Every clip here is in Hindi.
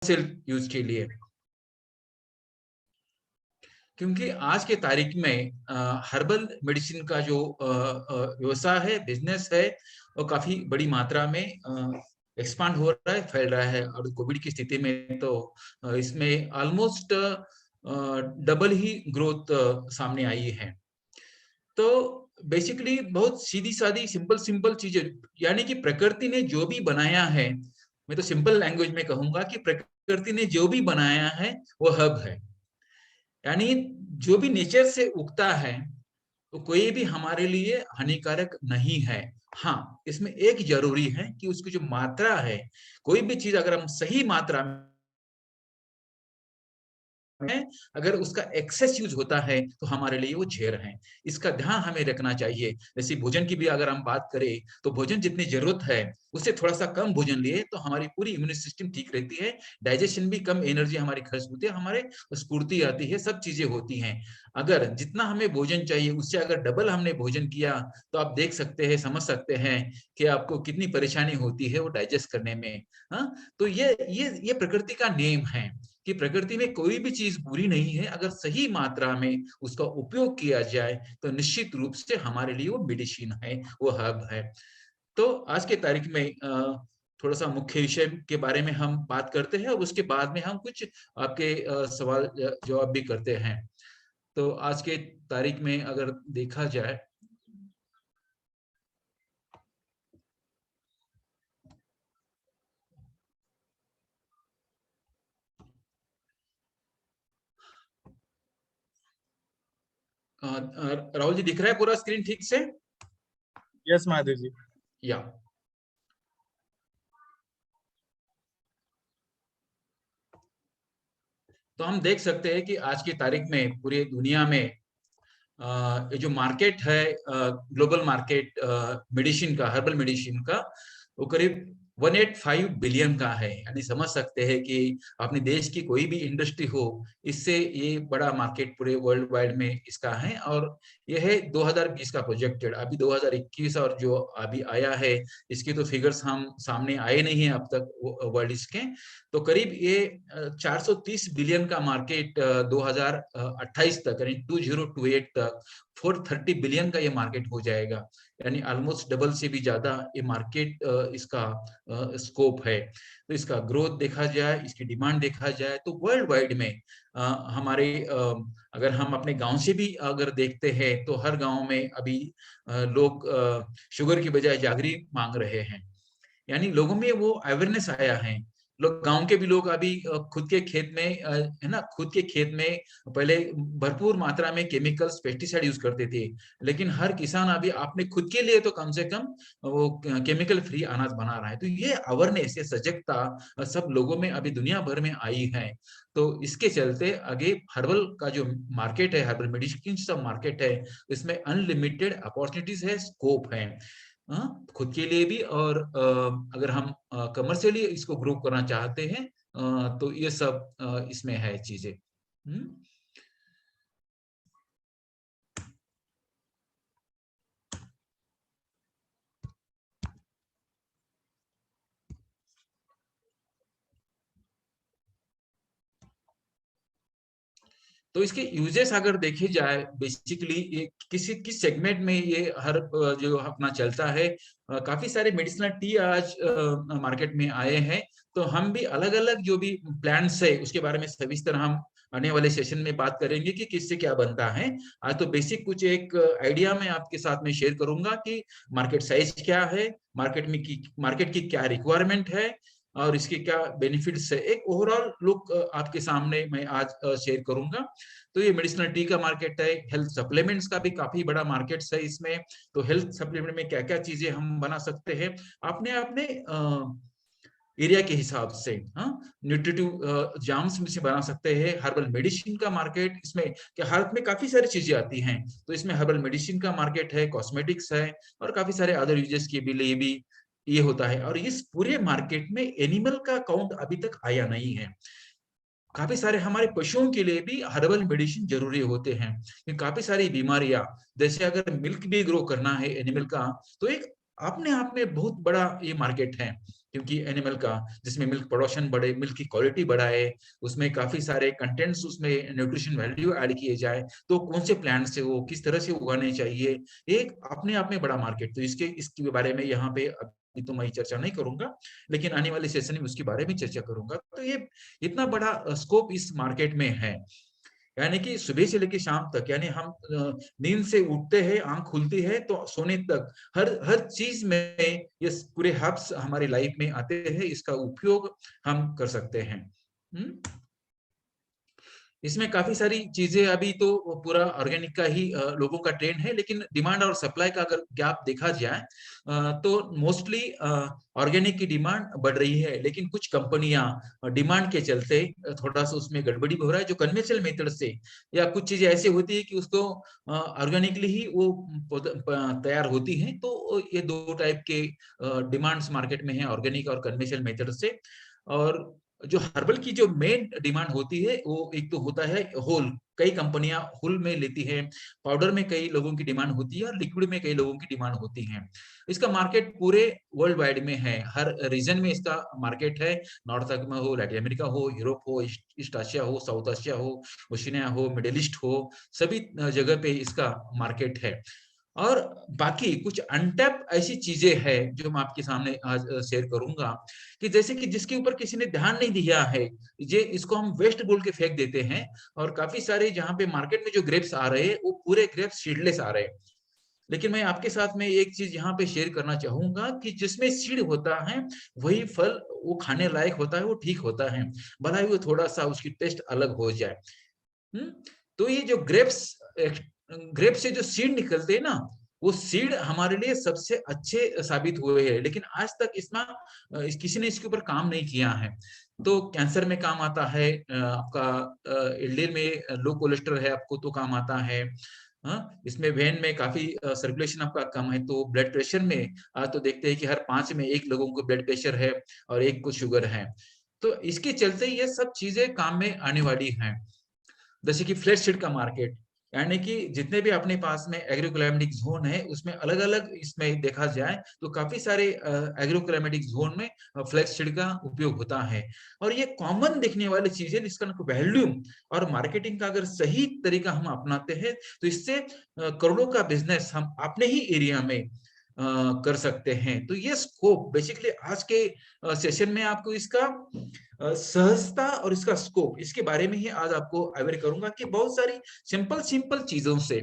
सिर्फ यूज के लिए, क्योंकि आज के तारीख में हर्बल मेडिसिन का जो व्यवसाय है, बिजनेस है, वो काफी बड़ी मात्रा में एक्सपांड हो रहा है, फैल रहा है। और कोविड की स्थिति में तो इसमें ऑलमोस्ट डबल ही ग्रोथ सामने आई है। तो बेसिकली बहुत सीधी सादी सिंपल सिंपल चीजें, यानी कि प्रकृति ने जो भी बनाया है, मैं तो सिंपल लैंग्वेज में कहूंगा कि प्रकृति ने जो भी बनाया है वो हब है। यानी जो भी नेचर से उगता है तो कोई भी हमारे लिए हानिकारक नहीं है। हाँ, इसमें एक जरूरी है कि उसकी जो मात्रा है, कोई भी चीज अगर हम सही मात्रा में, अगर उसका एक्सेस यूज होता है तो हमारे लिए वो झेर है। इसका ध्यान हमें रखना चाहिए। जैसे भोजन की भी अगर हम बात करें तो भोजन जितनी जरूरत है उससे थोड़ा सा कम भोजन लिए तो हमारी पूरी इम्यून सिस्टम ठीक रहती है, डाइजेशन भी, कम एनर्जी हमारी खर्च होती है, हमारे स्फूर्ति आती है, सब चीजें होती हैं। अगर जितना हमें भोजन चाहिए उससे अगर डबल हमने भोजन किया तो आप देख सकते हैं, समझ सकते हैं कि आपको कितनी परेशानी होती है वो डाइजेस्ट करने में। हाँ, तो ये प्रकृति का नियम है कि प्रकृति में कोई भी चीज बुरी नहीं है, अगर सही मात्रा में उसका उपयोग किया जाए तो निश्चित रूप से हमारे लिए वो मेडिसिन है, वो हर्ब है। तो आज के तारीख में थोड़ा सा मुख्य विषय के बारे में हम बात करते हैं और उसके बाद में हम कुछ आपके सवाल जवाब भी करते हैं। तो आज के तारीख में अगर देखा जाए राहुल जी, दिख रहा है पूरा स्क्रीन ठीक से? यस महादेव जी। या तो हम देख सकते हैं कि आज की तारीख में पूरी दुनिया में ये जो मार्केट है, ग्लोबल मार्केट मेडिसिन का, हर्बल मेडिसिन का, वो करीब 185 बिलियन का है। यानी समझ सकते हैं कि अपने देश की कोई भी इंडस्ट्री हो, इससे ये बड़ा मार्केट पूरे वर्ल्ड वाइड में इसका है। और यह है 2020 का प्रोजेक्टेड, अभी 2021 और जो अभी आया है इसके तो फिगर्स हम सामने आए नहीं है अब तक वर्ल्ड इसके। तो करीब ये 430 बिलियन का मार्केट 2028 तक, यानी 2028 तक 430 बिलियन का ये मार्केट हो जाएगा। यानी ऑलमोस्ट डबल से भी ज्यादा ये मार्केट इसका स्कोप है। तो इसका ग्रोथ देखा जाए, इसकी डिमांड देखा जाए तो वर्ल्ड वाइड में हमारे अगर हम अपने गांव से भी अगर देखते हैं तो हर गांव में अभी लोग शुगर की बजाय जागरी मांग रहे हैं। यानी लोगों में वो अवेयरनेस आया है। लोग, गांव के भी लोग अभी खुद के खेत में है ना, खुद के खेत में पहले भरपूर मात्रा में केमिकल्स, पेस्टिसाइड यूज करते थे, लेकिन हर किसान अभी अपने खुद के लिए तो कम से कम वो केमिकल फ्री अनाज बना रहा है। तो ये अवेयरनेस, ये सजगता सब लोगों में अभी दुनिया भर में आई है। तो इसके चलते आगे हर्बल का जो मार्केट है, हर्बल मेडिसिन का मार्केट है, इसमें अनलिमिटेड अपॉर्चुनिटीज है, स्कोप है, खुद के लिए भी। और अगर हम कमर्शियली इसको ग्रो करना चाहते हैं तो ये सब इसमें है चीजें। तो इसके यूजेस अगर देखे जाए, बेसिकली ये किस सेगमेंट में ये हर जो अपना चलता है, काफी सारे मेडिसिनल टी आज मार्केट में आए हैं। तो हम भी अलग अलग जो भी प्लांट्स है उसके बारे में सविस्तर हम आने वाले सेशन में बात करेंगे कि किससे क्या बनता है। आज तो बेसिक कुछ एक आइडिया मैं आपके साथ में शेयर करूंगा कि मार्केट साइज क्या है, मार्केट की क्या रिक्वायरमेंट है और इसके क्या बेनिफिट्स है, एक ओवरऑल लुक आपके सामने मैं आज शेयर करूंगा। तो ये मेडिसिनल टी का मार्केट है, हेल्थ सप्लीमेंट्स का भी काफी बड़ा मार्केट है इसमें। तो हेल्थ सप्लीमेंट में क्या क्या चीजें हम बना सकते हैं अपने अपने एरिया के हिसाब से, हाँ, न्यूट्रिटिव जाम्स में से बना सकते हैं। हर्बल मेडिसिन का मार्केट, इसमें क्या हेल्थ में काफी सारी चीजें आती हैं, तो इसमें हर्बल मेडिसिन का मार्केट है, कॉस्मेटिक्स है और काफी सारे अदर यूजेस के लिए भी ये होता है। और इस पूरे मार्केट में एनिमल का काउंट अभी तक आया नहीं है। काफी सारे हमारे पशुओं के लिए भी हर्बल मेडिसिन जरूरी होते हैं, क्योंकि काफी सारी बीमारियां, जैसे अगर मिल्क भी ग्रो करना है एनिमल का, तो एक अपने आप में बहुत बड़ा ये मार्केट है, क्योंकि एनिमल का जिसमें मिल्क प्रोडक्शन बढ़े, मिल्क की क्वालिटी बढ़ाए, उसमें काफी सारे कंटेंट्स, उसमें न्यूट्रिशन वैल्यू ऐड किए जाए, तो कौन से प्लांट से वो किस तरह से उगाने चाहिए, एक अपने आप में बड़ा मार्केट। तो इसके बारे में यहाँ पे अभी तो मैं चर्चा नहीं करूंगा, लेकिन आने वाले सेशन में उसके बारे में चर्चा करूंगा। तो ये इतना बड़ा स्कोप इस मार्केट में है, यानी कि सुबह से लेकर शाम तक, यानी हम नींद से उठते हैं, आंख खुलती है तो सोने तक, हर हर चीज में ये पूरे हब्स हमारी लाइफ में आते हैं, इसका उपयोग हम कर सकते हैं। इसमें काफी सारी चीजें, अभी तो पूरा ऑर्गेनिक का ही लोगों का ट्रेंड है, लेकिन डिमांड और सप्लाई का अगर गैप देखा जाए तो मोस्टली ऑर्गेनिक की डिमांड बढ़ रही है, लेकिन कुछ कंपनियां डिमांड के चलते थोड़ा सा उसमें गड़बड़ी हो रहा है, जो कन्वेंशनल मेथड से, या कुछ चीजें ऐसी होती है कि उसको ऑर्गेनिकली ही वो तैयार होती हैं। तो ये दो टाइप के डिमांड्स मार्केट में है, ऑर्गेनिक और कन्वेंशनल मेथड से। और जो हर्बल की जो मेन डिमांड होती है, वो एक तो होता है होल, कई कंपनियां होल में लेती है, पाउडर में कई लोगों की डिमांड होती है, और लिक्विड में कई लोगों की डिमांड होती है। इसका मार्केट पूरे वर्ल्ड वाइड में है, हर रीजन में इसका मार्केट है, नॉर्थ में हो, लैटिन अमेरिका हो, यूरोप हो, ईस्ट एशिया हो, साउथ एशिया हो, ओशिनिया हो, मिडिल ईस्ट हो, सभी जगह पे इसका मार्केट है। और बाकी कुछ अनटैप ऐसी चीजें हैं जो मैं आपके सामने आज शेयर करूंगा, कि जैसे कि जिसके ऊपर किसी ने ध्यान नहीं दिया है, ये इसको हम वेस्ट बोल के फेंक देते हैं, और काफी सारे जहां पे मार्केट में जो ग्रेप्स आ रहे हैं वो पूरे ग्रेप्स सीडलेस आ रहे हैं। लेकिन मैं आपके साथ में एक चीज यहाँ पे शेयर करना चाहूंगा, कि जिसमें सीड होता है वही फल वो खाने लायक होता है, वो ठीक होता है, भला ही वो थोड़ा सा उसकी टेस्ट अलग हो जाए। हम्म। तो ये जो ग्रेप से जो सीड निकलते हैं ना, वो सीड हमारे लिए सबसे अच्छे साबित हुए हैं, लेकिन आज तक किसी ने इसके ऊपर काम नहीं किया है। तो कैंसर में काम आता है, आपका एलडीएल में लो कोलेस्ट्रॉल है आपको तो काम आता है। हाँ, इसमें वेन में काफी सर्कुलेशन आपका कम है, तो ब्लड प्रेशर में आज तो देखते हैं कि हर 5 में एक लोगों को ब्लड प्रेशर है और एक को शुगर है। तो इसके चलते ये सब चीजें काम में आने वाली हैं। जैसे कि फ्लैट सीड का मार्केट, यानी कि जितने भी अपने पास में एग्रोक्लाइमेटिक जोन है, उसमें अलग अलग इसमें देखा जाए तो काफी सारे एग्रोक्लाइमेटिक जोन में फ्लैक्स सीड का उपयोग होता है। और ये कॉमन दिखने वाली चीज है, जिसका वैल्यूम और मार्केटिंग का अगर सही तरीका हम अपनाते हैं, तो इससे करोड़ों का बिजनेस हम अपने ही एरिया में कर सकते हैं। तो ये स्कोप बेसिकली आज के सेशन में आपको इसका सहजता और इसका स्कोप, इसके बारे में ही आज आपको अवेयर करूंगा, कि बहुत सारी सिंपल सिंपल चीजों से,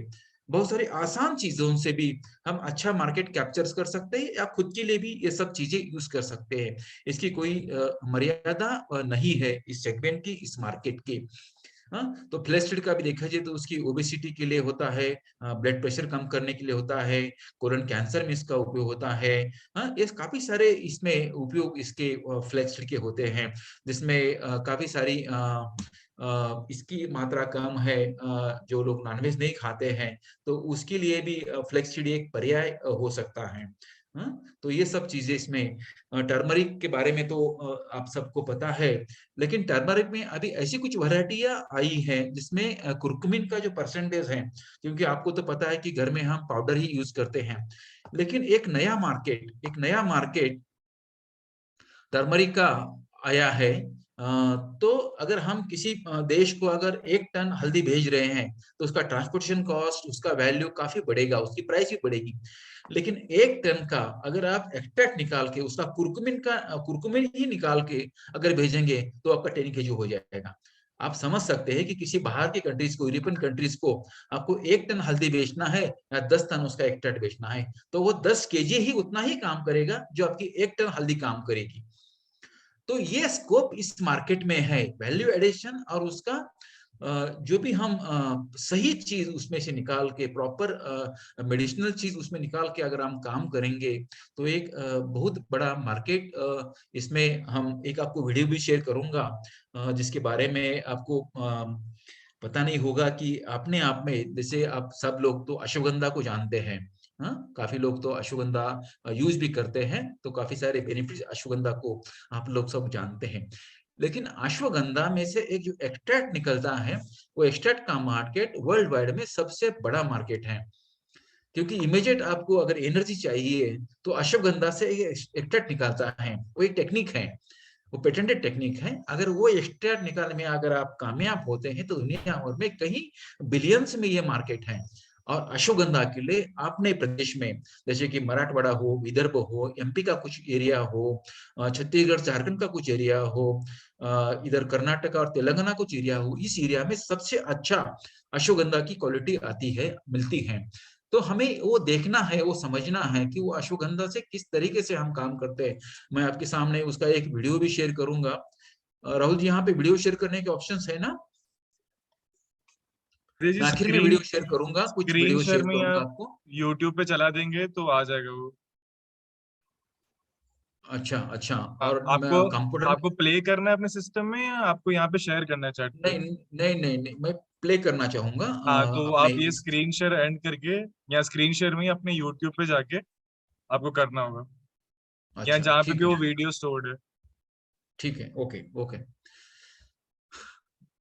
बहुत सारी आसान चीजों से भी हम अच्छा मार्केट कैप्चर कर सकते हैं, या खुद के लिए भी ये सब चीजें यूज कर सकते हैं। इसकी कोई मर्यादा नहीं है इस सेगमेंट की, इस मार्केट की। हाँ, तो फ्लैक्सीड का भी देखा जाए तो उसकी ओबेसिटी के लिए होता है, ब्लड प्रेशर कम करने के लिए होता है, कोलन कैंसर में इसका उपयोग होता है। हाँ, ये काफी सारे इसमें उपयोग इसके फ्लैक्सीड के होते हैं, जिसमें काफी सारी इसकी मात्रा कम है, जो लोग नॉनवेज नहीं खाते हैं तो उसके लिए भी फ्लैक्सीड एक पर्याय हो सकता है। हाँ, तो ये सब चीजें इसमें, टर्मरिक के बारे में तो आप सबको पता है, लेकिन टर्मरिक में अभी ऐसी कुछ वैरायटियां आई हैं जिसमें कुर्कुमिन का जो परसेंटेज है, क्योंकि आपको तो पता है कि घर में हम पाउडर ही यूज करते हैं, लेकिन एक नया मार्केट टर्मरिक का आया है। तो अगर हम किसी देश को अगर 1 टन हल्दी भेज रहे हैं, तो उसका ट्रांसपोर्टेशन कॉस्ट, उसका वैल्यू काफी बढ़ेगा, उसकी प्राइस भी बढ़ेगी। लेकिन 1 टन का अगर आप एक्सट्रैक्ट निकाल के, उसका कुरकुमिन ही निकाल के अगर भेजेंगे, तो आपका 10 kg हो जाएगा। आप समझ सकते हैं कि किसी बाहर की कंट्रीज को, यूरोपियन कंट्रीज को, आपको 1 टन हल्दी बेचना है या 10 टन उसका एक्सट्रैक्ट बेचना है, तो वो 10 kg ही उतना ही काम करेगा जो आपकी 1 टन हल्दी काम करेगी। तो ये स्कोप इस मार्केट में है, वैल्यू एडिशन, और उसका जो भी हम सही चीज उसमें से निकाल के, प्रॉपर मेडिसिनल चीज उसमें निकाल के अगर हम काम करेंगे, तो एक बहुत बड़ा मार्केट इसमें, हम एक आपको वीडियो भी शेयर करूंगा जिसके बारे में आपको पता नहीं होगा, कि अपने आप में, जैसे आप सब लोग तो अश्वगंधा को जानते हैं। हाँ, काफी लोग तो अश्वगंधा यूज भी करते हैं, तो काफी सारे बेनिफिट्स अश्वगंधा को आप लोग सब जानते हैं। लेकिन अश्वगंधा में से एक जो एक्सट्रैक्ट निकलता है, वो एक्सट्रैक्ट का मार्केट वर्ल्ड वाइड में सबसे बड़ा मार्केट है। क्योंकि इमीडिएट आपको अगर एनर्जी चाहिए तो अश्वगंधा से एक्सट्रैक्ट निकालता है, वो एक टेक्निक है, वो पेटेंटेड टेक्निक है। अगर वो एक्सट्रैक्ट निकालने में अगर आप कामयाब होते हैं तो दुनिया भर में कहीं बिलियंस में ये मार्केट है। और अश्वगंधा के लिए अपने प्रदेश में, जैसे कि मराठवाड़ा हो, विदर्भ हो, एमपी का कुछ एरिया हो, छत्तीसगढ़ झारखंड का कुछ एरिया हो, इधर कर्नाटक और तेलंगाना कुछ एरिया हो, इस एरिया में सबसे अच्छा अश्वगंधा की क्वालिटी आती है, मिलती है। तो हमें वो देखना है, वो समझना है कि वो अश्वगंधा से किस तरीके से हम काम करते हैं। मैं आपके सामने उसका एक वीडियो भी शेयर करूंगा। राहुल जी, यहाँ पे वीडियो शेयर करने के ऑप्शंस है ना? जी मैं आखिर में स्क्रीन वीडियो शेयर करूंगा, कुछ स्क्रीन वीडियो शेयर शेयर में करूंगा आप आपको। यूट्यूब पे चला देंगे तो आ जाएगा वो। अच्छा अच्छा। हाँ, और आपको कंप्यूटर में? आपको प्ले करना है अपने सिस्टम में या आपको यहाँ पे शेयर करना है चैट पे? नहीं नहीं नहीं नहीं, मैं प्ले करना चाहूंगा हाँ, तो अपने आप ये स्क्रीन शेयर एंड करके या स्क्रीन शेयर में ही अपने यूट्यूब पे जाके आपको करना होगा, या अच्छा जहाँ पे ठीक भी है वो वीडियो स्टोर्ड है। ठीक है, ओके ओके।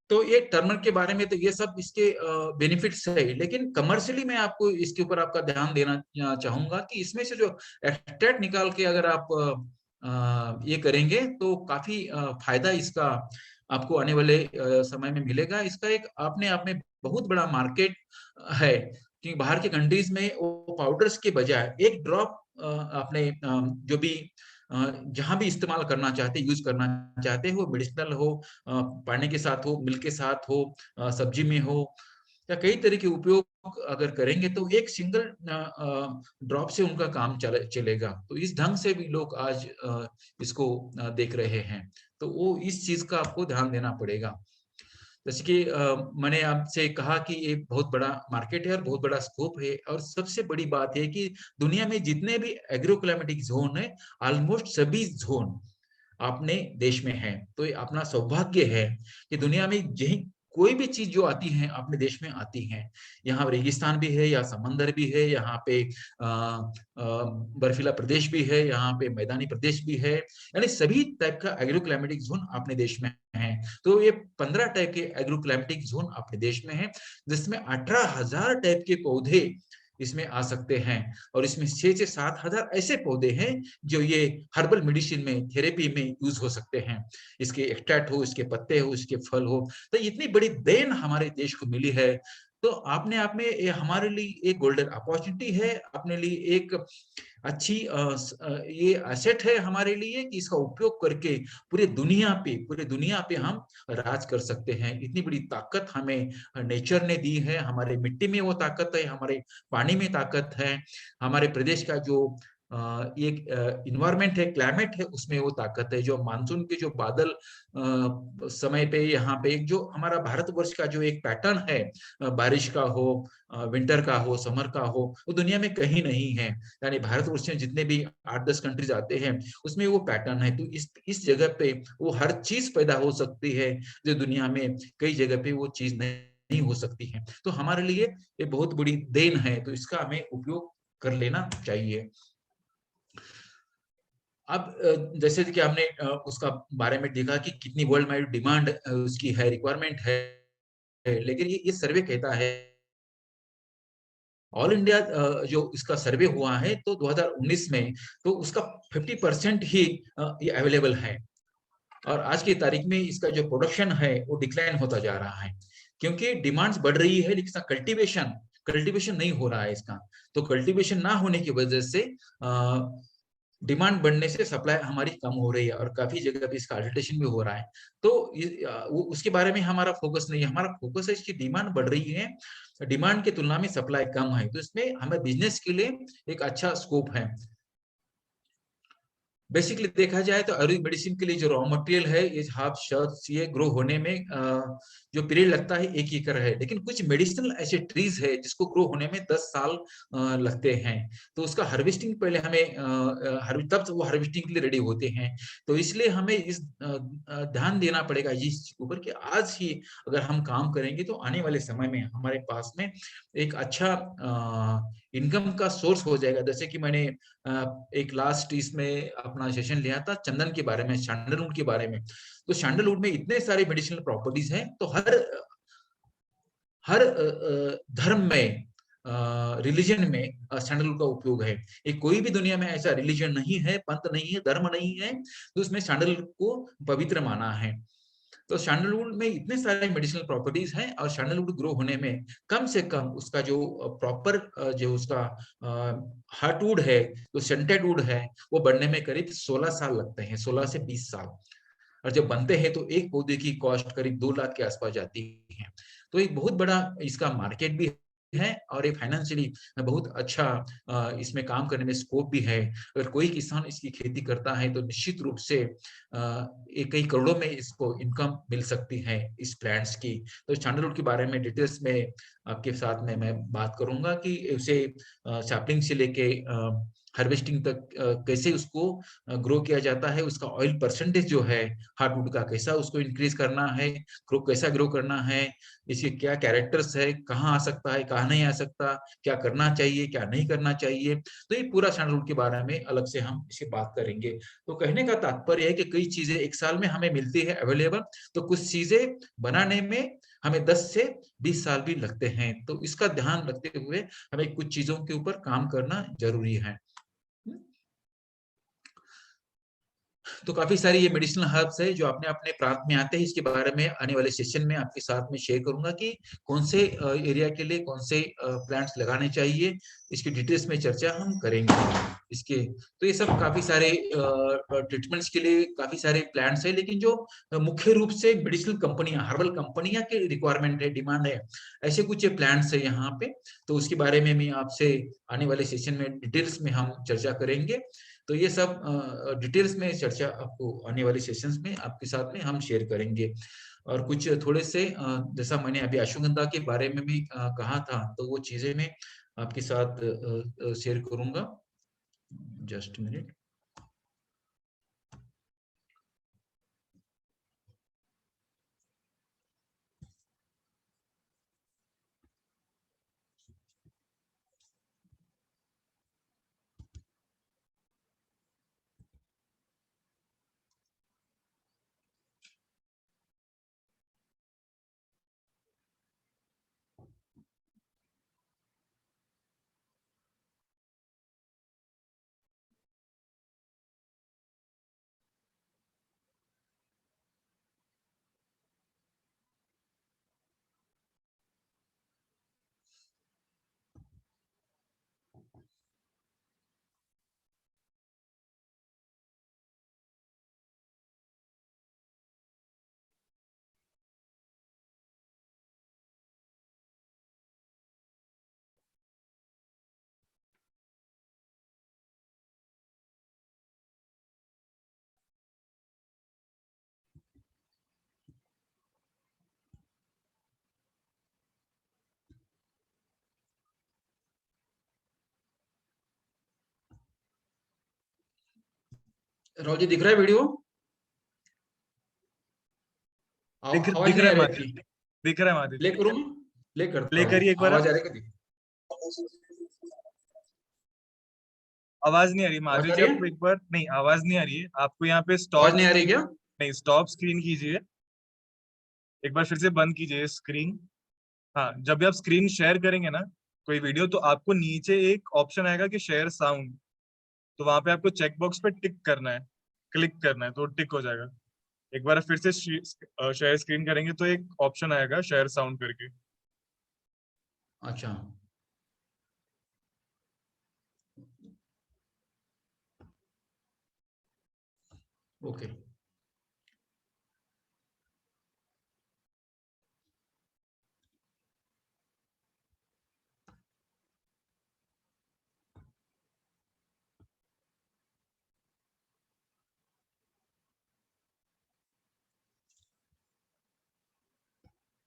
तो ये टर्मर के बारे में तो ये सब इसके बेनिफिट्स है, लेकिन कमर्शियली मैं आपको इसके ऊपर आपका ध्यान देना चाहूंगा कि इसमें से जो एक्सट्रैक्ट निकाल के अगर आप ये करेंगे तो काफी फायदा इसका आपको आने वाले समय में मिलेगा। इसका एक अपने आप में बहुत बड़ा मार्केट है कि बाहर के कंट्रीज में वो पाउडर्स के बजाय एक ड्रॉप आपने जो भी जहां भी इस्तेमाल करना चाहते, यूज करना चाहते हो, मेडिसिनल हो, पानी के साथ हो, मिल्क के साथ हो, सब्जी में हो, या कई तरह के उपयोग अगर करेंगे तो एक सिंगल ड्रॉप से उनका काम चलेगा। तो इस ढंग से भी लोग आज इसको देख रहे हैं। तो वो इस चीज का आपको ध्यान देना पड़ेगा। जैसे कि मैंने आपसे कहा कि ये बहुत बड़ा मार्केट है और बहुत बड़ा स्कोप है। और सबसे बड़ी बात है कि दुनिया में जितने भी एग्रो क्लाइमेटिक जोन है, ऑलमोस्ट सभी जोन अपने देश में है। तो ये अपना सौभाग्य है कि दुनिया में यही कोई भी चीज जो आती है अपने देश में आती है। यहाँ रेगिस्तान भी है, यहाँ समंदर भी है, यहाँ पे बर्फीला प्रदेश भी है, यहाँ पे मैदानी प्रदेश भी है, यानी सभी टाइप का एग्रो क्लाइमेटिक जोन अपने देश में है। तो ये 15 टाइप के एग्रो क्लाइमेटिक जोन अपने देश में है, जिसमें 18,000 टाइप के पौधे इसमें आ सकते हैं। और इसमें 6 से 7,000 ऐसे पौधे हैं जो ये हर्बल मेडिसिन में, थेरेपी में यूज हो सकते हैं। इसके एक्सट्रैक्ट हो, इसके पत्ते हो, इसके फल हो। तो इतनी बड़ी देन हमारे देश को मिली है। तो अपने आप में ये हमारे लिए एक गोल्डन अपॉर्चुनिटी है, अपने लिए एक अच्छी ये एसेट है हमारे लिए कि इसका उपयोग करके पूरे दुनिया पे हम राज कर सकते हैं। इतनी बड़ी ताकत हमें नेचर ने दी है। हमारे मिट्टी में वो ताकत है, हमारे पानी में ताकत है, हमारे प्रदेश का जो एक इन्वायरमेंट है, क्लाइमेट है, उसमें वो ताकत है। जो मानसून के जो बादल समय पे यहाँ पे एक जो हमारा भारतवर्ष का जो एक पैटर्न है, बारिश का हो, विंटर का हो, समर का हो, वो दुनिया में कहीं नहीं है। यानी भारतवर्ष में जितने भी 8-10 कंट्रीज आते हैं उसमें वो पैटर्न है। तो इस जगह पे वो हर चीज पैदा हो सकती है जो दुनिया में कई जगह पे वो चीज नहीं हो सकती है। तो हमारे लिए ये बहुत बड़ी देन है, तो इसका हमें उपयोग कर लेना चाहिए। अब जैसे कि हमने उसका बारे में देखा कि कितनी वर्ल्ड वाइड डिमांड उसकी है, रिक्वायरमेंट है, लेकिन ये सर्वे कहता है, ऑल इंडिया जो इसका सर्वे हुआ है तो 2019 में, तो उसका 50% ही ये अवेलेबल है। और आज की तारीख में इसका जो प्रोडक्शन है वो डिक्लाइन होता जा रहा है, क्योंकि डिमांड्स बढ़ रही है लेकिन कल्टीवेशन कल्टीवेशन नहीं हो रहा है इसका। तो कल्टीवेशन ना होने की वजह से डिमांड बढ़ने से सप्लाई हमारी कम हो रही है और काफी जगह पे इसका अल्टरेशन भी हो रहा है। तो उसके बारे में हमारा फोकस नहीं है, हमारा फोकस है इसकी डिमांड बढ़ रही है, डिमांड की तुलना में सप्लाई कम है, तो इसमें हमें बिजनेस के लिए एक अच्छा स्कोप है। बेसिकली देखा जाए तो आयुर्वेदिक मेडिसिन के लिए जो रॉ मटेरियल है, ये हाफ शर्ट ये ग्रो होने में जो पीरियड लगता है 1 एकड़ है, लेकिन कुछ मेडिसिनल ऐसे ट्रीज है जिसको ग्रो होने में 10 साल लगते हैं। तो उसका हार्वेस्टिंग पहले हमें तब वो हार्वेस्टिंग के लिए रेडी होते हैं। तो इसलिए हमें इस ध्यान देना पड़ेगा इस ऊपर कि आज ही अगर हम काम करेंगे तो आने वाले समय में हमारे पास में एक अच्छा इनकम का सोर्स हो जाएगा। जैसे कि मैंने एक लास्ट इसमें अपना सेशन लिया था चंदन के बारे में, सैंडलवुड के बारे में। तो सैंडलवुड में इतने सारे मेडिसिनल प्रॉपर्टीज हैं, तो हर हर धर्म में रिलीजन में सैंडलवुड का उपयोग है। ये कोई भी दुनिया में ऐसा रिलीजन नहीं है, पंथ नहीं है, धर्म नहीं है तो उसमें सैंडलवुड को पवित्र माना है। तो सैंडलवुड में इतने सारे मेडिसिनल प्रॉपर्टीज हैं और सैंडलवुड ग्रो होने में कम से कम उसका जो प्रॉपर जो उसका हार्टवुड है, जो सेंटेड वुड है, वो बनने में करीब 16 साल लगते हैं, 16 से 20 साल। और जब बनते हैं तो एक पौधे की कॉस्ट करीब 2 लाख के आसपास जाती है। तो एक बहुत बड़ा इसका मार्केट भी है और ये फाइनेंशियली बहुत अच्छा इसमें काम करने में स्कोप भी है। अगर कोई किसान इसकी खेती करता है तो निश्चित रूप से कई करोड़ों में इसको इनकम मिल सकती है इस प्लांट्स की। तो सैंडलवुड के बारे में डिटेल्स में आपके साथ में मैं बात करूंगा कि उसे सैपलिंग से लेके हार्वेस्टिंग तक कैसे उसको ग्रो किया जाता है, उसका ऑयल परसेंटेज जो है हार्डवुड का कैसा उसको इंक्रीज करना है, कैसा ग्रो करना है, इसके क्या कैरेक्टर्स है, कहाँ आ सकता है, कहाँ नहीं आ सकता, क्या करना चाहिए, क्या नहीं करना चाहिए। तो ये पूरा सैंडलवुड के बारे में अलग से हम इसे बात करेंगे। तो कहने का तात्पर्य है कि कई चीजें एक साल में हमें मिलती है अवेलेबल, तो कुछ चीजें बनाने में हमें 10 से 20 साल भी लगते हैं। तो इसका ध्यान रखते हुए हमें कुछ चीजों के ऊपर काम करना जरूरी है। तो काफी सारी ये मेडिसिनल हर्ब्स है जो अपने अपने प्रांत में आते हैं। इसके बारे में आने वाले सेशन में आपके साथ में शेयर करूंगा कि कौन से एरिया के लिए कौन से प्लांट्स लगाने चाहिए, इसकी डिटेल्स में चर्चा हम करेंगे इसके। तो ये सब काफी सारे ट्रीटमेंट्स के लिए काफी सारे प्लांट्स है, लेकिन जो मुख्य रूप से मेडिसिनल कंपनियां, हर्बल कंपनियां के रिक्वायरमेंट है, डिमांड है, ऐसे कुछ प्लांट्स है यहाँ पे। तो उसके बारे में मैं आपसे आने वाले सेशन में डिटेल्स में हम चर्चा करेंगे। तो ये सब डिटेल्स में चर्चा आपको आने वाले सेशंस में आपके साथ में हम शेयर करेंगे। और कुछ थोड़े से जैसा मैंने अभी अश्वगंधा के बारे में भी कहा था, तो वो चीजें मैं आपके साथ शेयर करूंगा। Just minute. राहुल जी, दिख रहा है वीडियो? आवाज दिख नहीं रहा आ है रही महादेव आपकी? जी, दिख रहा है महादेव प्ले जी। करूं? प्ले करता प्ले हूँ, करिए एक बार आवाज आप। आ रही है? आवाज नहीं आ रही आवाज महादेव आ जी, रही है? आपको एक बार, नहीं आवाज नहीं आ रही है आपको, यहाँ पे आवाज स्टॉप नहीं आ रही स्क्रीन, क्या? नहीं स्टॉप स्क्रीन कीजिए, एक बार फिर से बंद कीजिए स्क्रीन। हाँ, जब भी आप स्क्रीन शेयर करेंगे ना कोई वीडियो, तो आपको नीचे एक ऑप्शन आएगा कि शेयर साउंड, तो वहां पे आपको चेक बॉक्स पे टिक करना है, क्लिक करना है, तो टिक हो जाएगा। एक बार फिर से शेयर स्क्रीन करेंगे तो एक ऑप्शन आएगा शेयर साउंड करके। अच्छा, ओके।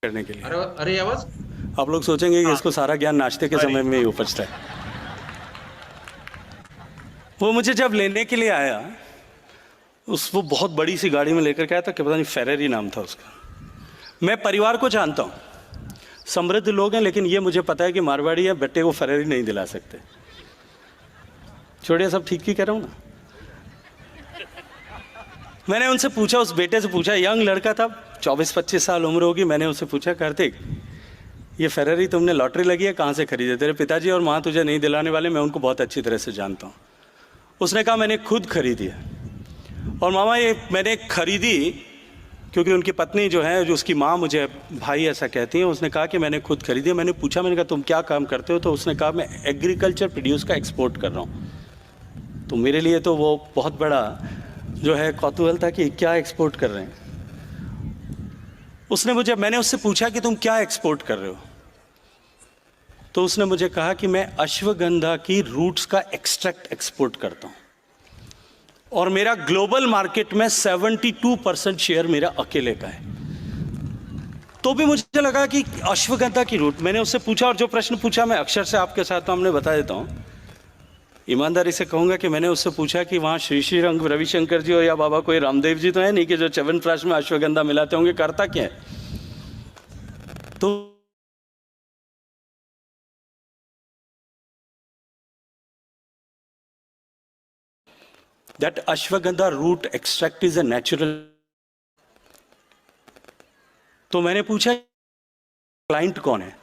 करने के लिए अरे अरे, आवाज? आप लोग सोचेंगे कि हाँ, इसको सारा ज्ञान नाश्ते के आ रही समय है। में ही उपजता है। वो मुझे जब लेने के लिए आया, वो बहुत बड़ी सी गाड़ी में लेकर के आया था, कि पता नहीं फेरारी नाम था उसका। मैं परिवार को जानता हूँ, समृद्ध लोग हैं, लेकिन ये मुझे पता है कि मारवाड़ी है, बेटे को फेरारी नहीं दिला सकते। छोड़िए, सब ठीक ही कह रहा हूँ ना। मैंने उनसे पूछा, उस बेटे से पूछा, यंग लड़का था, 24-25 साल उम्र होगी। मैंने उससे पूछा, कार्तिक ये फेरारी तुमने लॉटरी लगी है, कहाँ से खरीदे? तेरे पिताजी और माँ तुझे नहीं दिलाने वाले, मैं उनको बहुत अच्छी तरह से जानता हूँ। उसने कहा मैंने खुद खरीदी है। और मामा ये मैंने खरीदी क्योंकि उनकी पत्नी जो है, जो उसकी माँ मुझे भाई ऐसा कहती है, उसने कहा कि मैंने खुद खरीदी है। मैंने पूछा, मैंने कहा तुम क्या काम करते हो? तो उसने कहा मैं एग्रीकल्चर प्रोड्यूस का एक्सपोर्ट कर रहा हूँ। तो मेरे लिए तो वो बहुत बड़ा जो है कौतूहल था कि क्या एक्सपोर्ट कर रहे हैं। मैंने उससे पूछा कि तुम क्या एक्सपोर्ट कर रहे हो? तो उसने मुझे कहा कि मैं अश्वगंधा की रूट्स का एक्सट्रैक्ट एक्सपोर्ट करता हूँ और मेरा ग्लोबल मार्केट में 72% शेयर मेरा अकेले का है। तो भी मुझे लगा कि अश्वगंधा की रूट, मैंने उससे पूछा और जो प्रश्न पूछा मैं अक्षर से आपके साथ सामने बता देता हूँ। ईमानदारी से कहूँगा कि मैंने उससे पूछा कि वहाँ श्री श्री रंग रविशंकर जी और या बाबा कोई रामदेव जी तो है नहीं कि जो च्यवनप्राश में अश्वगंधा मिलाते होंगे, करता क्या है? तो that ashwagandha root extract is a natural। तो मैंने पूछा क्लाइंट कौन है?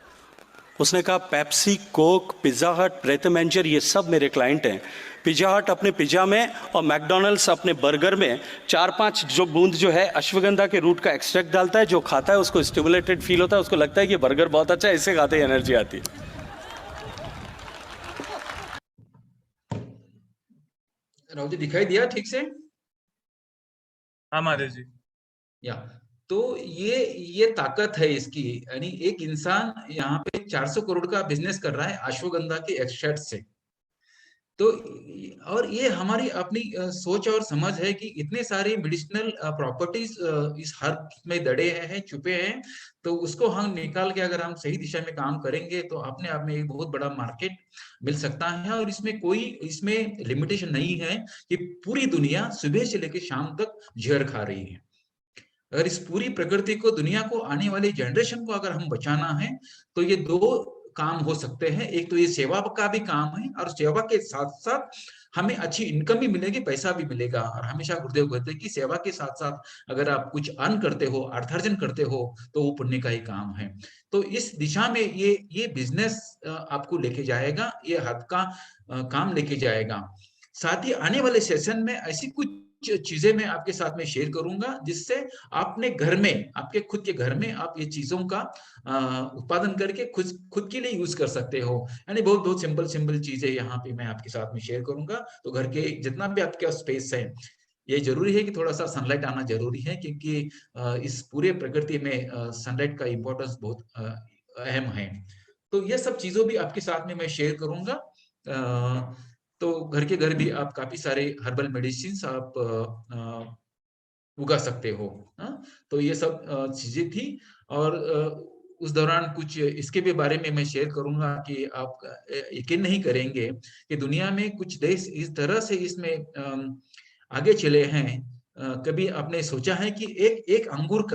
उसने कहा पेप्सी, कोक, पिज्जा हट, ब्रेथ मैनेजर, ये सब मेरे क्लाइंट हैं। पिज्जा हट अपने पिज्जा में और मैकडोनल्ड्स अपने बर्गर में 4-5 जो बूंद जो है अश्वगंधा के रूट का एक्सट्रैक्ट डालता है। जो खाता है उसको स्टिमुलेटेड फील होता है, उसको लगता है कि बर्गर बहुत अच्छा है, इससे खाते ही एनर्जी आती है। राहुल जी दिखाई दिया ठीक से? हाँ महादेव जी। या तो ये ताकत है इसकी, यानी एक इंसान यहाँ पे 400 करोड़ का बिजनेस कर रहा है अश्वगंधा के एक्सट्रैक्ट से। तो और ये हमारी अपनी सोच और समझ है कि इतने सारे मेडिसिनल प्रॉपर्टीज इस हर्ब में दड़े हैं, छुपे हैं। तो उसको हम निकाल के अगर हम सही दिशा में काम करेंगे तो अपने आप में एक बहुत बड़ा मार्केट मिल सकता है। और इसमें लिमिटेशन नहीं है कि पूरी दुनिया सुबह से लेकर शाम तक जहर खा रही है। अगर इस पूरी प्रकृति को, दुनिया को, आने वाली जनरेशन को अगर हम बचाना है तो ये दो काम हो सकते हैं। एक तो ये सेवा का भी काम है और सेवा के साथ साथ हमें अच्छी इनकम भी मिलेगी, पैसा भी मिलेगा। और हमेशा गुरुदेव कहते हैं कि सेवा के साथ साथ अगर आप कुछ अर्न करते हो, अर्थार्जन करते हो, तो वो पुण्य का ही काम है। तो इस दिशा में ये बिजनेस आपको लेके जाएगा, ये हद का काम लेके जाएगा। साथ ही आने वाले सेशन में ऐसी कुछ चीजें मैं आपके साथ में शेयर करूंगा जिससे आपने घर में, आपके खुद के घर में आप ये चीजों का उत्पादन करके खुद के लिए यूज कर सकते हो। यानी बहुत बहुत सिंपल चीजें यहाँ पे मैं आपके साथ में शेयर करूंगा। तो घर के जितना भी आपके स्पेस है, ये जरूरी है कि थोड़ा सा सनलाइट आना जरूरी है, क्योंकि इस पूरे प्रकृति में सनलाइट का इम्पोर्टेंस बहुत अहम है। तो ये सब चीजों भी आपके साथ में मैं शेयर करूंगा। तो घर के घर भी आप काफी सारे हर्बल मेडिसिन आप उगा सकते हो। तो ये सब चीजें थी। और उस दौरान कुछ इसके भी बारे में मैं शेयर करूंगा कि आप यकीन नहीं करेंगे कि दुनिया में कुछ देश इस तरह से इसमें आगे चले हैं। कभी आपने सोचा है कि एक अंगूर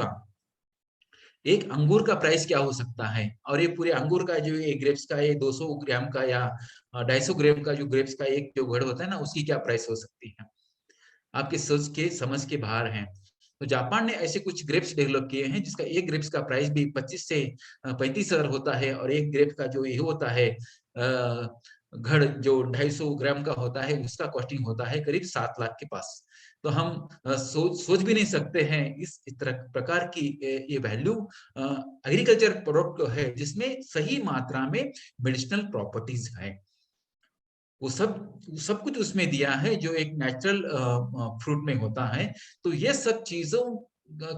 का प्राइस क्या हो सकता है? और ये पूरे अंगूर का जो ये ग्रेप्स का ये 200 ग्राम का या 250 ग्राम का जो ग्रेप्स का एक जो घड़ होता है ना, उसकी क्या प्राइस हो सकती है? आपके सोच के समझ के बाहर है। तो जापान ने ऐसे कुछ ग्रेप्स डेवलप किए हैं जिसका एक ग्रेप्स का प्राइस भी 25 से 35 हजार होता है। और एक ग्रेप का जो ये होता है घड़ जो 250 ग्राम का होता है, उसका कॉस्टिंग होता है करीब 7 लाख के पास। तो हम सोच भी नहीं सकते हैं इस तरह प्रकार की ये वैल्यू एग्रीकल्चर प्रोडक्ट है जिसमें सही मात्रा में मेडिसिनल प्रॉपर्टीज है। वो सब कुछ उसमें दिया है जो एक नेचुरल फ्रूट में होता है। तो ये सब चीजों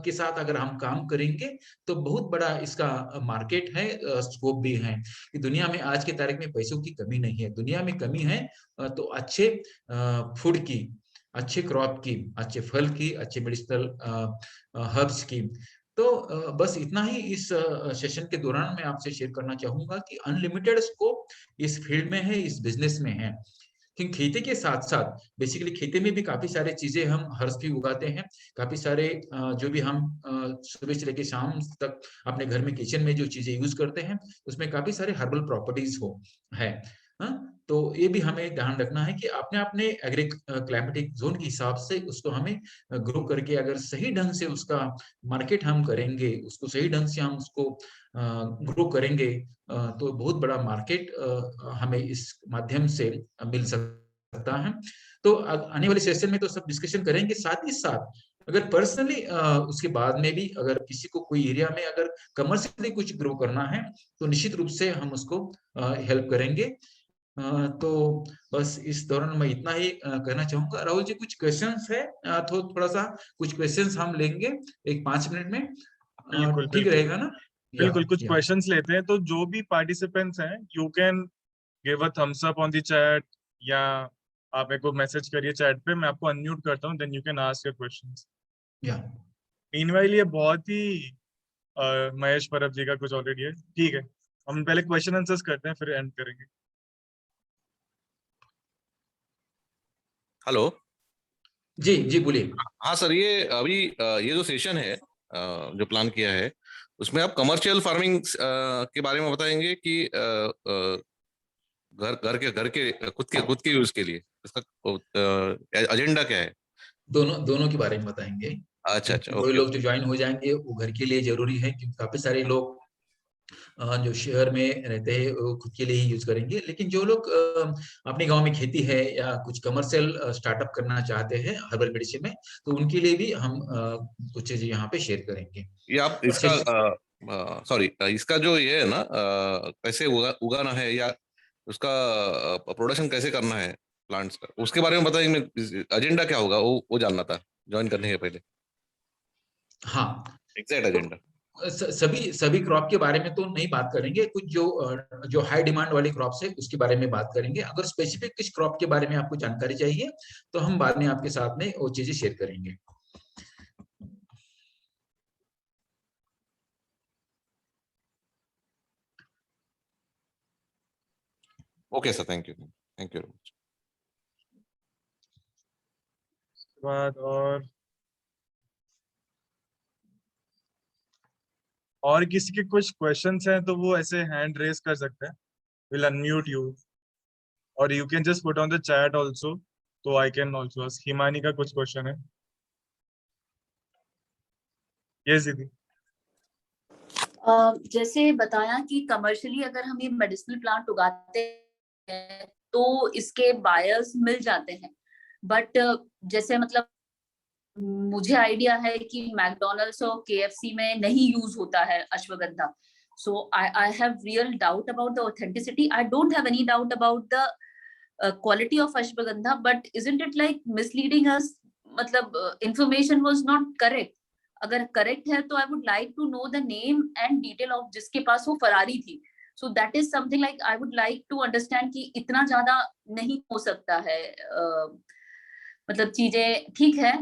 के साथ अगर हम काम करेंगे तो बहुत बड़ा इसका मार्केट है, स्कोप भी है। कि दुनिया में आज की तारीख में पैसों की कमी नहीं है, दुनिया में कमी है तो अच्छे फूड की, अच्छे क्रॉप की, अच्छे फल की, अच्छे मेडिसिनल हर्ब्स की। तो बस इतना ही इस सेशन के दौरान मैं आपसे शेयर करना चाहूंगा कि अनलिमिटेड स्कोप इस फील्ड में है, इस बिजनेस में है। क्योंकि खेती के साथ साथ बेसिकली खेती में भी काफी सारे चीजें हम हर्ष भी उगाते हैं। काफी सारे जो भी हम सुबह से लेकर शाम तक अपने घर में किचन में जो चीजें यूज करते हैं उसमें काफी सारे हर्बल प्रॉपर्टीज है। तो ये भी हमें ध्यान रखना है कि अपने अपने एग्री क्लाइमेटिक जोन के हिसाब से उसको हमें ग्रो करके अगर सही ढंग से उसका मार्केट हम करेंगे, उसको सही ढंग से हम उसको ग्रो करेंगे, तो बहुत बड़ा मार्केट हमें इस माध्यम से मिल सकता है। तो आने वाले सेशन में तो सब डिस्कशन करेंगे, साथ ही साथ अगर पर्सनली उसके बाद में भी अगर किसी को कोई एरिया में अगर कमर्शियली कुछ ग्रो करना है तो निश्चित रूप से हम उसको हेल्प करेंगे। तो बस इस दौरान मैं इतना ही कहना चाहूंगा। राहुल जी, कुछ क्वेश्चंस है तो थोड़ा सा कुछ क्वेश्चंस हम लेंगे एक 5 मिनट में, बिल्कुल ठीक बिल्कुल रहेगा ना? बिल्कुल, कुछ या क्वेश्चंस लेते हैं। तो जो भी पार्टिसिपेंट्स हैं, you can give a thumbs up on the chat, या आप मेरे को मैसेज करिए चैट पे, मैं आपको अनम्यूट करता हूँ, then you can ask your questions. या मीनवाइल ये बहुत ही महेश परब जी का कुछ ऑलरेडी है, ठीक है। हम पहले क्वेश्चन आंसर्स करते हैं, फिर एंड करेंगे। हेलो। जी जी बोलिए। हाँ सर, ये अभी ये जो सेशन है जो प्लान किया है, उसमें आप कमर्शियल फार्मिंग के बारे में बताएंगे कि घर के खुद के यूज के लिए इसका एजेंडा क्या है? दोनों दोनों के बारे में बताएंगे, अच्छा अच्छा, क्योंकि कोई ओके लोग ओके। जो ज्वाइन हो जाएंगे वो घर के लिए जरूरी है, क्योंकि काफी सारे लोग जो शहर में रहते हैं वो खुद के लिए ही यूज करेंगे, लेकिन जो लोग अपने गांव में खेती है या कुछ कमर्शियल स्टार्टअप करना चाहते हैं हर्बल मेडिसिन में, तो उनके लिए भी हम कुछ चीजें यहाँ पे शेयर करेंगे। ये आप और इसका सॉरी, इसका जो ये है ना, कैसे उगाना है या उसका प्रोडक्शन कैसे करना है प्लांट्स का, उसके बारे में बताएंगे। एजेंडा क्या होगा वो जानना था ज्वाइन करने के पहले, हाँ, एग्जैक्ट एजेंडा। सभी सभी क्रॉप के बारे में तो नहीं बात करेंगे, कुछ जो हाई डिमांड वाली क्रॉप्स है उसके बारे में बात करेंगे। अगर स्पेसिफिक किस क्रॉप के बारे में आपको जानकारी चाहिए तो हम बाद में आपके साथ में वो चीजें शेयर करेंगे। Okay sir, thank you, thank you very much. बाद और किसी के कुछ क्वेश्चंस हैं तो वो ऐसे हैंड रेज कर सकते हैं, विल अनम्यूट यू, और you can just put on the chat also, तो I can also ask. Himani का कुछ क्वेश्चन है? यस दीदी। जैसे बताया कि कमर्शियली अगर हम ये मेडिसिनल प्लांट उगाते हैं तो इसके बायर्स मिल जाते हैं, बट जैसे मतलब मुझे आइडिया है कि मैकडोनल्ड्स और केएफसी में नहीं यूज होता है ashwagandha, so I have real doubt about the authenticity. I don't have any doubt about the quality of ashwagandha, but isn't it like misleading us, मतलब इंफॉर्मेशन वाज नॉट करेक्ट। अगर करेक्ट है तो I would like to know the name and detail of जिसके पास वो फरारी थी। So that is something like I would like to understand कि इतना ज्यादा नहीं हो सकता है। मतलब चीजें ठीक है,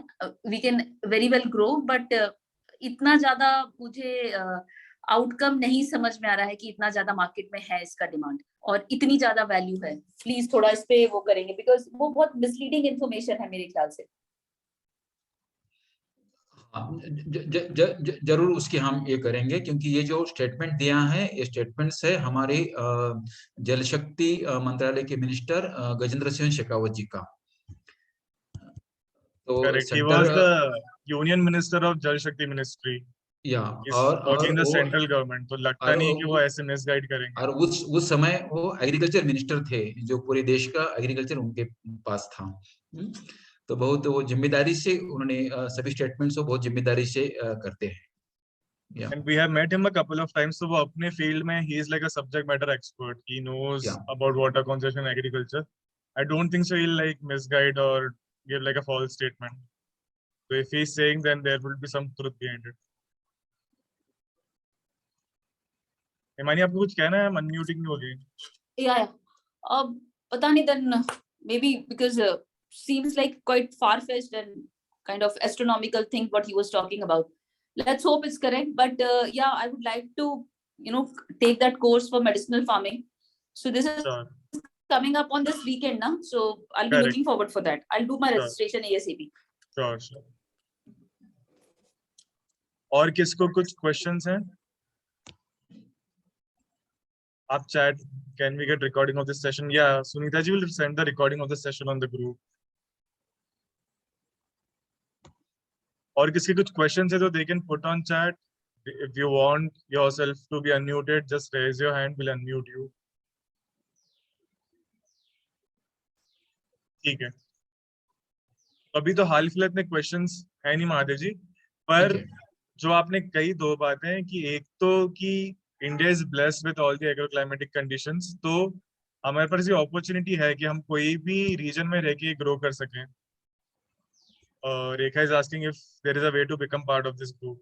we can very well grow, but इतना ज्यादा मुझे आउटकम नहीं समझ में आ रहा है कि इतना ज्यादा मार्केट में है इसका डिमांड और इतनी ज्यादा वैल्यू है। प्लीज थोड़ा इस पे वो करेंगे, बिकॉज वो बहुत मिसलीडिंग इन्फॉर्मेशन है मेरे ख्याल से। जरूर उसकी हम ये करेंगे, क्योंकि ये जो स्टेटमेंट दिया है ये स्टेटमेंट्स है हमारे जल शक्ति मंत्रालय के मिनिस्टर गजेंद्र सिंह शेखावत जी का। तो correct, he centre was the union minister of जल शक्ति मिनिस्ट्री, या इज और वर्किंग द वो सेंट्रल गवर्नमेंट, तो लगता नहीं कि वो ऐसे मिसगाइड करेंगे। और उस समय वो एग्रीकल्चर मिनिस्टर थे, जो पूरे देश का एग्रीकल्चर उनके पास था। तो बहुत वो जिम्मेदारी से उन्होंने सभी स्टेटमेंट्स को बहुत जिम्मेदारी से करते हैं। या And we have met him a couple of times, so वो अपने फील्ड में he is like a subject matter expert, he knows या about water conservation and agriculture. I don't think so he'll like misguide or give like a false statement. So if he's saying, then there will be some truth behind it. Himani, आपको कुछ कहना है? अनम्यूटिंग नहीं हो गई। Yeah, yeah. पता नहीं, then maybe because seems like quite far-fetched and kind of astronomical thing what he was talking about. Let's hope it's correct, but yeah, I would like to, take that course for medicinal farming. So this is Sure. coming up on this weekend now, so I'll be Correct. looking forward for that. I'll do my Sure. registration ASAP. Sure, sure. और किसको कुछ क्वेश्चंस हैं? आप chat, can we get recording of this session? Yeah, Sunita ji will send the recording of the session on the group. और किसके कुछ questions है तो they can put on chat. If you want yourself to be unmuted, just raise your hand, we'll unmute you. ठीक है, अभी तो हाल फिलहाल इतने क्वेश्चंस है नहीं महादेव जी, पर ठीक है। जो आपने कही दो बातें कि एक तो कि India is blessed with all the agro climatic conditions, तो हमारे पास ये अपॉर्चुनिटी है कि हम कोई भी रीजन में रह के ग्रो कर सकें. Rekha is asking if there is a way to become part of this group.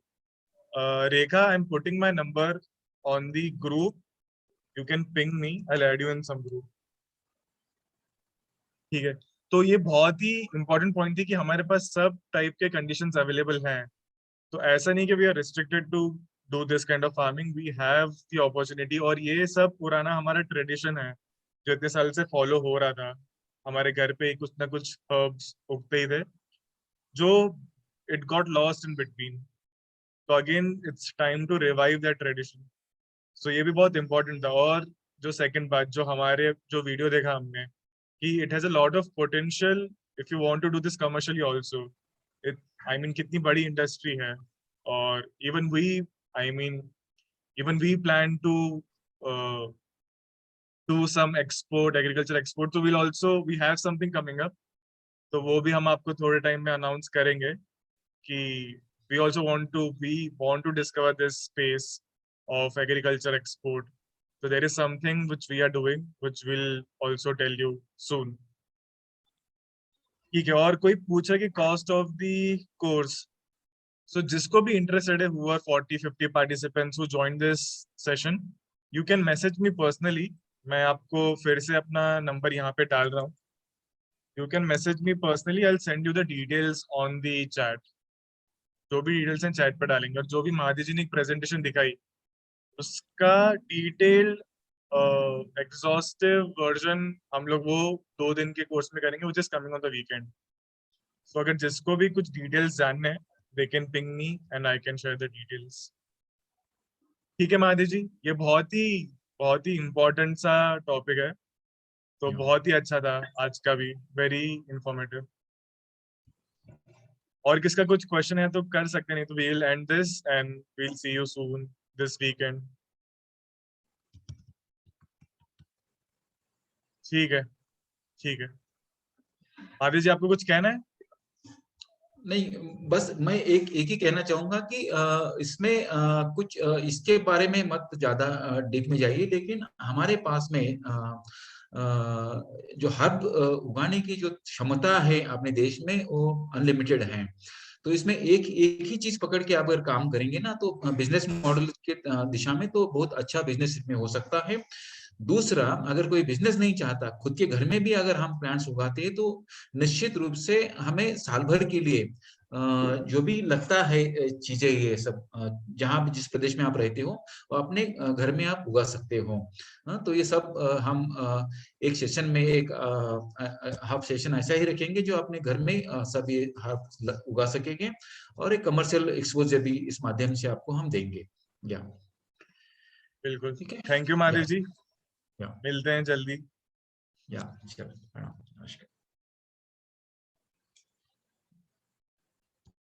Rekha, I am putting my number on the group, you can ping me, I will add you in some group. ठीक है, तो ये बहुत ही इंपॉर्टेंट पॉइंट थी कि हमारे पास सब टाइप के कंडीशंस अवेलेबल हैं. तो ऐसा नहीं कि we are restricted to do this kind of farming, we have the opportunity. और ये सब पुराना हमारा ट्रेडिशन है जो इतने साल से फॉलो हो रहा था. हमारे घर पे कुछ ना कुछ हर्ब्स उगते ही थे जो it got lost in between. तो again it's time to revive that tradition. So ये भी बहुत इंपॉर्टेंट था. और जो सेकंड बात, जो हमारे जो वीडियो देखा हमने कि it has a lot of potential if you want to do this commercially also. I mean, कितनी बड़ी इंडस्ट्री है. और even we plan to do some agriculture export, so we have something coming up. तो वो भी हम आपको थोड़े टाइम में अनाउंस करेंगे कि we want to discover this space of agriculture export. So there is something which we are doing, which we'll also tell you soon. ठीक है, और कोई पूछा कि cost of the course. So जिसको भी interested है, who are 40-50 participants who joined this session, you can message me personally. मैं आपको फिर से अपना नंबर यहाँ पे डाल रहा हूँ. You can message me personally. I'll send you the details on the chat. जो भी डिटेल्स हैं चैट पे डालेंगे. और जो भी महादेव जी ने एक प्रेजेंटेशन दिखाई उसका डिटेल्ड एग्जॉस्टिव वर्जन हम लोग वो 2 दिन के कोर्स में करेंगे, which is coming on the weekend. So अगर जिसको भी कुछ डिटेल्स जानने हैं, they can ping me and I can share the details. ठीक है महादेव जी, ये बहुत ही इम्पोर्टेंट सा टॉपिक है, तो बहुत ही अच्छा था आज का भी, वेरी इंफॉर्मेटिव. और किसका कुछ क्वेश्चन है तो कर सकते, नहीं तो we will end this and we'll see you soon this weekend. ठीक है, ठीक है. आदित्य जी, आपको कुछ कहना है? नहीं, बस मैं एक ही कहना चाहूंगा कि इसमें कुछ इसके बारे में मत ज्यादा डीप में जाइए, लेकिन हमारे पास में जो हर्ब उगाने की जो क्षमता है अपने देश में वो अनलिमिटेड है. तो इसमें एक ही चीज पकड़ के आप अगर काम करेंगे ना, तो बिजनेस मॉडल के दिशा में तो बहुत अच्छा बिजनेस इसमें हो सकता है. दूसरा, अगर कोई बिजनेस नहीं चाहता, खुद के घर में भी अगर हम प्लांट्स उगाते हैं तो निश्चित रूप से हमें साल भर के लिए जो भी लगता है चीजें, ये सब जहां भी जिस प्रदेश में आप रहते हो वो अपने घर में आप उगा सकते हो. तो ये सब हम एक सेशन में एक हाफ सेशन ऐसा ही रखेंगे जो अपने घर में सब ये हाफ उगा सकेंगे, और एक कमर्शियल एक्सपोजर भी इस माध्यम से आपको हम देंगे. या बिल्कुल, ठीक है. थैंक यू महादेव जी, या मिलते हैं जल्दी. या चलो, नमस्कार.